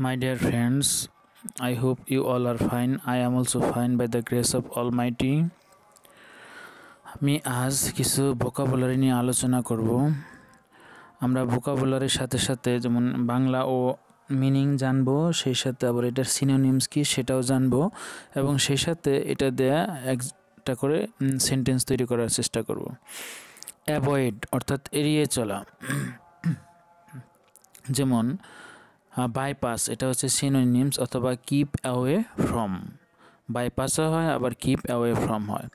My dear friends, I hope you all are fine. I am also fine by the grace of Almighty. আমি আজ কিছু vocabulary নিয়ে আলোচনা করব। আমরা ভোকাবুলারির সাথে সাথে যেমন বাংলা ও মিনিং জানবো, সেই সাথে আবার এটার সিনোনিমস কি সেটাও জানবো এবং সেই সাথে এটা দেয়া একটা করে সেন্টেন্স তৈরি করার চেষ্টা করব। অ্যাভয়েড অর্থাৎ এড়িয়ে চলা, যেমন বাইপাস এটা হচ্ছে সিনোনিমস অথবা কিপ অ্যাওয়ে ফ্রম। বাইপাসও হয় আবার কিপ অ্যাওয়ে ফ্রম হয়।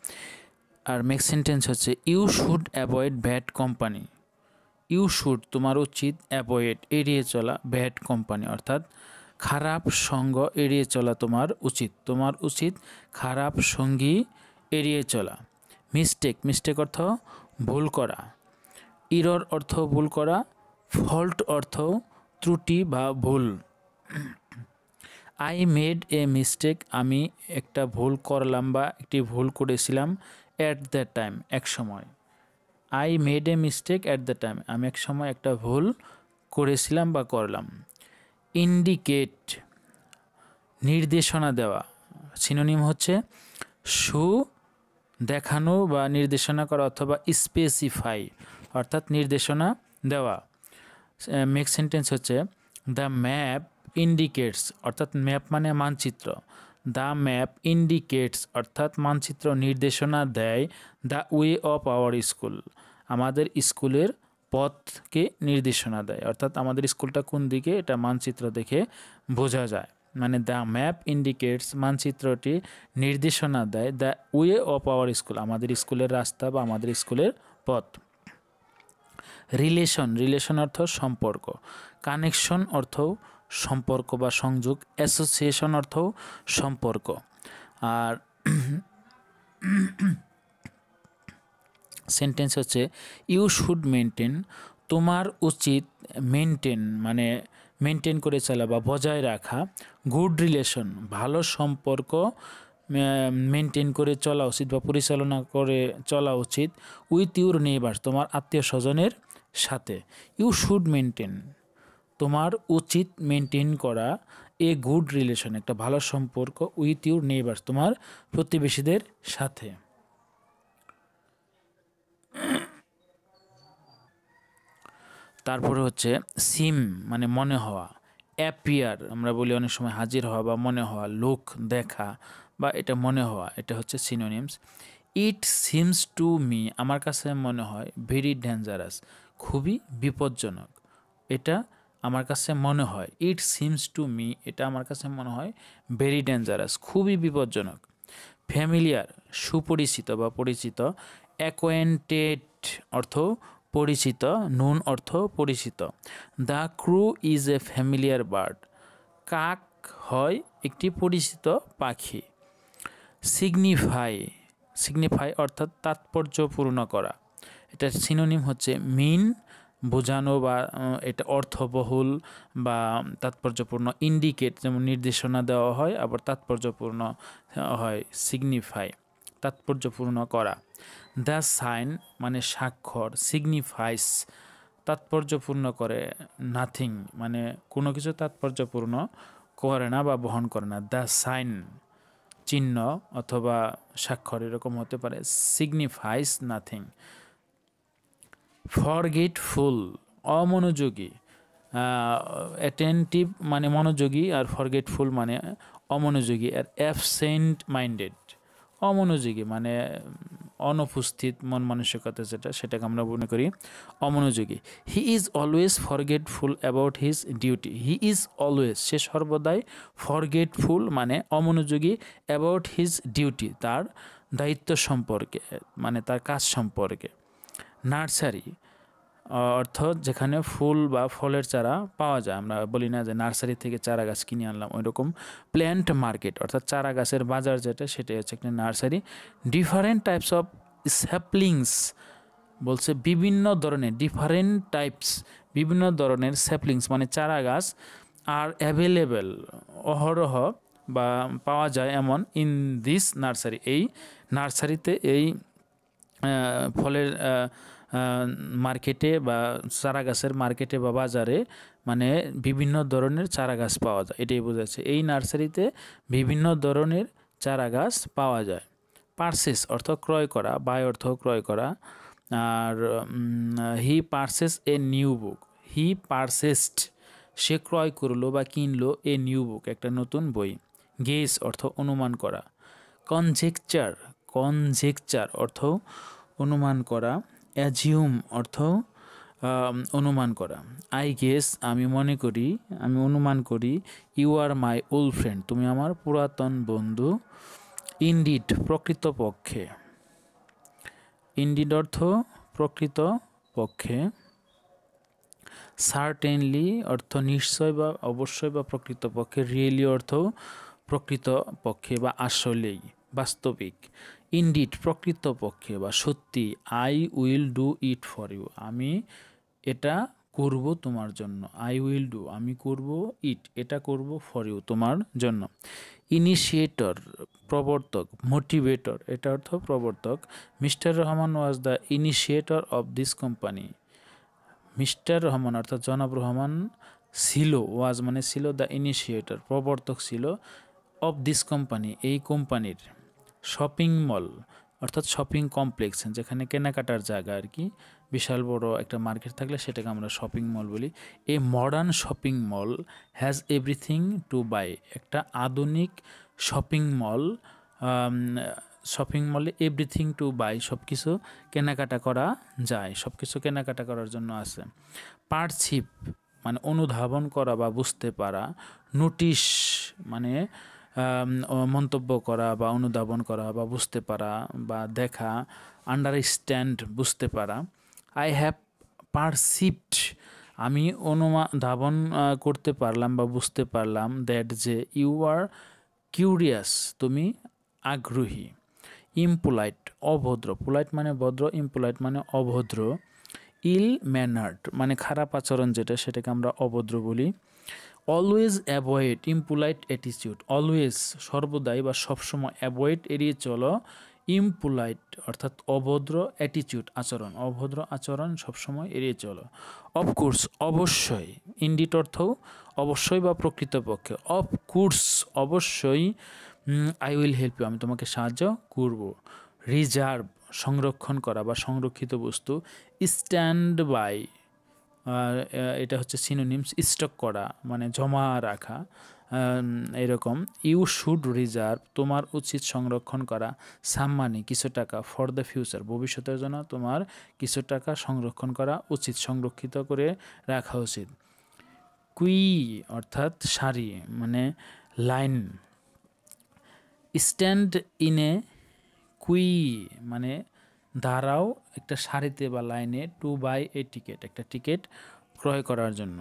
আর মেক সেন্টেন্স হচ্ছে you should avoid bad company. You should তোমার উচিত, অ্যাভয়েড এড়িয়ে চলা, ব্যাড কোম্পানি অর্থাৎ খারাপ সঙ্গ এড়িয়ে চলা তোমার উচিত। তোমার উচিত খারাপ সঙ্গী এড়িয়ে চলা। মিস্টেক, মিস্টেক অর্থ ভুল করা। ইরর অর্থ ভুল করা। ফল্ট অর্থ ত্রুটি বা ভুল। আই মেড এ মিস্টেক, আমি একটা ভুল করলাম বা একটি ভুল করেছিলাম। অ্যাট দ্য টাইম, এক সময়। I made a mistake at the time, আমি এক সময় একটা ভুল করেছিলাম বা করলাম। ইন্ডিকেট নির্দেশনা দেওয়া, সিনোনিম হচ্ছে শু দেখানো বা নির্দেশনা করা অথবা স্পেসিফাই অর্থাৎ নির্দেশনা দেওয়া। মেক সেন্টেন্স হচ্ছে দ্য ম্যাপ ইন্ডিকেটস অর্থাৎ ম্যাপ মানে মানচিত্র। দ্য ম্যাপ ইন্ডিকেটস অর্থাৎ মানচিত্র নির্দেশনা দেয় the way of our school, আমাদের স্কুলের পথকে নির্দেশনা দেয়। অর্থাৎ আমাদের স্কুলটা কোন দিকে এটা মানচিত্র দেখে বোঝা যায়। মানে দ্য ম্যাপ ইন্ডিকেটস মানচিত্রটি নির্দেশনা দেয় the way of our school, আমাদের স্কুলের রাস্তা বা আমাদের স্কুলের পথ। রিলেশন, রিলেশন অর্থ সম্পর্ক। কানেকশন অর্থ সম্পর্ক বা সংযোগ। অ্যাসোসিয়েশন অর্থ সম্পর্ক। আর সেন্টেন্স হচ্ছে ইউ শুড মেনটেন, তোমার উচিত মেনটেন মানে মেনটেন করে চলা বা বজায় রাখা। গুড রিলেশন ভালো সম্পর্ক মেনটেন করে চলা উচিত বা পরিচালনা করে চলা উচিত। উইথ ইউর নেইবার্স তোমার আত্মীয় স্বজনের সাথে। ইউ শুড মেনটেন তোমার উচিত মেনটেন করা এ গুড রিলেশন একটা ভালো সম্পর্ক উইথ ইউর নেইবার্স তোমার প্রতিবেশীদের সাথে। তারপরে হচ্ছে সিম মানে মনে হওয়া। অ্যাপিয়ার আমরা বলি অনেক সময় হাজির হওয়া বা মনে হওয়া। লুক দেখা বা এটা মনে হওয়া, এটা হচ্ছে synonyms. It seems to me আমার কাছে মনে হয় ভেরি ডেঞ্জারাস খুবই বিপজ্জনক, এটা আমার কাছে মনে হয়। ইট সিমস টু মি এটা আমার কাছে মনে হয় ভেরি ডেঞ্জারাস খুবই বিপজ্জনক। ফ্যামিলিয়ার সুপরিচিত বা পরিচিত। অ্যাকোয়েন্টেড অর্থ পরিচিত। নুন অর্থ পরিচিত। The crew is a familiar bird কাক হয় একটি পরিচিত পাখি। সিগনিফাই, সিগনিফাই অর্থাৎ তাৎপর্যপূর্ণ করা, এটার সিনোনিম হচ্ছে মিন বোঝানো বা এটা অর্থবহুল বা তাৎপর্যপূর্ণ। ইন্ডিকেট যেমন নির্দেশনা দেওয়া হয় আবার তাৎপর্যপূর্ণ হয় সিগনিফাই তাৎপর্যপূর্ণ করা। দ্য সাইন মানে স্বাক্ষর। সিগনিফাইস তাৎপর্যপূর্ণ করে। নাথিং মানে কোনো কিছু তাৎপর্যপূর্ণ করে না বা বহন করে না। দ্য সাইন চিহ্ন অথবা স্বাক্ষর এরকম হতে পারে। সিগনিফাইস নাথিং। ফরগেটফুল অমনোযোগী। অ্যাটেন্টিভ মানে মনোযোগী আর ফরগেটফুল মানে অমনোযোগী। আর অ্যাবসেন্ট মাইন্ডেড অমনোযোগী মানে অনুপস্থিত মন মানসিকতা যেটা সেটাকে আমরা মনে করি অমনোযোগী। He is always forgetful about his duty. He is always সে সর্বদাই ফরগেটফুল মানে অমনোযোগী অ্যাবাউট হিজ ডিউটি তার দায়িত্ব সম্পর্কে মানে তার কাজ সম্পর্কে। নার্সারি অর্থ যেখানে ফুল বা ফলের চারা পাওয়া যায়, আমরা বলি না যে নার্সারি থেকে চারা গাছ কিনে আনলাম ওই রকম। প্ল্যান্ট মার্কেট অর্থাৎ চারা গাছের বাজার যেটা সেটাই হচ্ছে একটা nursery. Different types of saplings বলছে বিভিন্ন ধরনের, ডিফারেন্ট টাইপস বিভিন্ন ধরনের স্যাপলিংস মানে চারা গাছ আর অ্যাভেলেবেল অহরহ বা পাওয়া যায় এমন ইন দিস নার্সারি এই নার্সারিতে এই ফলের মার্কেটে বা চারা গাছের মার্কেটে বা বাজারে মানে বিভিন্ন ধরনের চারা গাছ পাওয়া যায়, এটাই বোঝাচ্ছে। এই নার্সারিতে বিভিন্ন ধরনের চারা গাছ পাওয়া যায়। পারচেস অর্থ ক্রয় করা, বাই অর্থ ক্রয় করা। আর he purchase a new book, he purchased সে ক্রয় করলো বা কিনলো এ নিউ বুক একটা নতুন বই। গেস অর্থ অনুমান করা। কনজেকচার, কনজেকচার অর্থ অনুমান করা। অ্যাজিউম অর্থ অনুমান করা। আই গেস আমি মনে করি, আমি অনুমান করি। You are my old friend তুমি আমার পুরাতন বন্ধু। ইনডিড প্রকৃতপক্ষে, ইনডিড অর্থ প্রকৃতপক্ষে। সার্টেনলি অর্থ নিশ্চয় বা অবশ্যই বা প্রকৃতপক্ষে। রিয়েলি অর্থ প্রকৃতপক্ষে বা আসলেই, বাস্তবিক। ইনডিড প্রকৃতপক্ষে বা সত্যি। I will do it for you আমি এটা করব তোমার জন্য। আই উইল ডু আমি করব, ইট এটা করব, ফর ইউ তোমার জন্য। ইনিশিয়েটর প্রবর্তক, মোটিভেটর এটা অর্থ প্রবর্তক। Mister Rahman was the initiator of this company. Mister Rahman অর্থাৎ জনাব রহমান ছিল, ওয়াজ মানে ছিল, দ্য ইনিশিয়েটর প্রবর্তক ছিল, অফ দিস কোম্পানি এই কোম্পানির। শপিং মল অর্থাৎ শপিং কমপ্লেক্স, যেখানে কেনাকাটার জায়গা আর কি, বিশাল বড় একটা মার্কেট থাকলে সেটাকে আমরা শপিং মল বলি। A modern shopping mall has everything to buy একটা আধুনিক শপিং মল, শপিং মলে এভরিথিং টু বাই সব কিছু কেনাকাটা করা যায়, সব কিছু কেনাকাটা করার জন্য আছে। পারসিভ মানে অনুধাবন করা বা বুঝতে পারা। নোটিশ মানে মন্তব্য করা বা অনুধাবন করা বা বুঝতে পারা বা দেখা। আন্ডারস্ট্যান্ড বুঝতে পারা। আই হ্যাভ পারসিভড আমি অনুধাবন করতে পারলাম বা বুঝতে পারলাম, দ্যাট যে ইউ আর কিউরিয়াস তুমি আগ্রহী। ইমপোলাইট অভদ্র, পোলাইট মানে ভদ্র, ইমপোলাইট মানে অভদ্র। ইল ম্যানার্ড মানে খারাপ আচরণ যেটা, সেটাকে আমরা অভদ্র বলি। অলওয়েজ অ্যাভয়েড ইমপোলাইট অ্যাটিটিউড, অলওয়েজ সর্বদাই বা সবসময়, অ্যাভয়েড এড়িয়ে চলো, ইমপোলাইট অর্থাৎ অভদ্র, অ্যাটিটিউড আচরণ, অভদ্র আচরণ সবসময় এড়িয়ে চলো। অফকোর্স অবশ্যই, ইনডিড অর্থ অবশ্যই বা প্রকৃতপক্ষে। অফকোর্স অবশ্যই। আই উইল হেল্প ইউ আমি তোমাকে সাহায্য করব। রিজার্ভ সংরক্ষণ করা বা সংরক্ষিত বস্তু। স্ট্যান্ড বাই এটা হচ্ছে সিনোনিমস। স্টক করা মানে জমা রাখা এরকম। ইউ শুড রিজার্ভ তোমার উচিত সংরক্ষণ করা। সাম মানি কিছু টাকা। ফর দ্য ফিউচার ভবিষ্যতের জন্য তোমার কিছু টাকা সংরক্ষণ করা উচিত, সংরক্ষিত করে রাখা উচিত। কুই অর্থাৎ সারি মানে লাইন। স্ট্যান্ড ইন এ কুই মানে দাঁড়াও একটা সারিতে বা লাইনে। টু বাই এ টিকিট একটা টিকিট ক্রয় করার জন্য।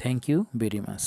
Thank you very much.